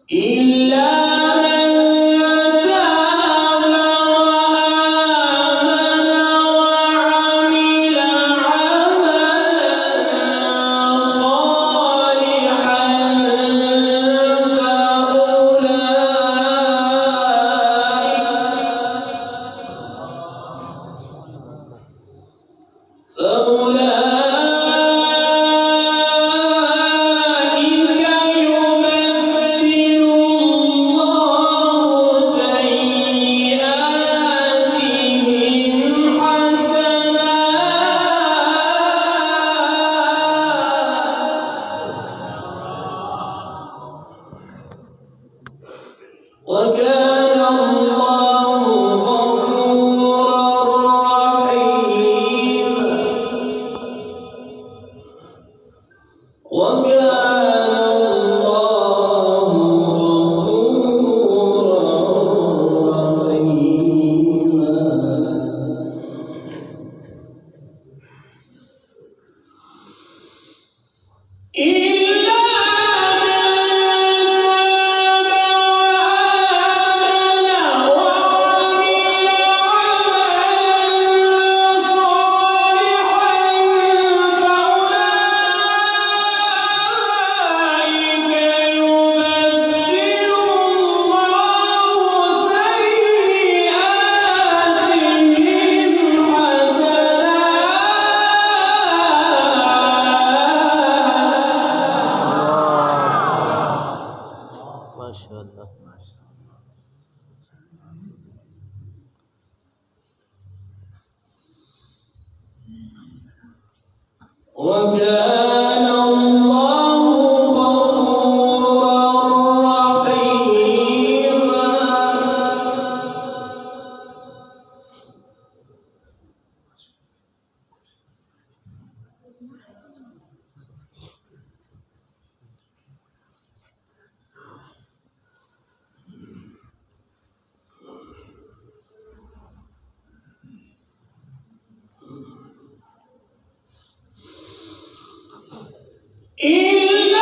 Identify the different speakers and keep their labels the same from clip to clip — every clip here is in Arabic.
Speaker 1: إلا من تاب وآمن وعمل عملا صالحا فأولئك يبدل الله سيئاتهم حسنات وكان الله غفورا رحيما إلا من تاب وآمن وعمل عملا صالحا فأولئك يبدل الله سيئاتهم حسنات ما شاء الله. وكان الله غفورا رحيما إلا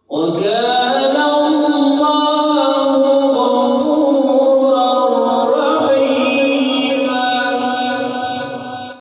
Speaker 1: وكان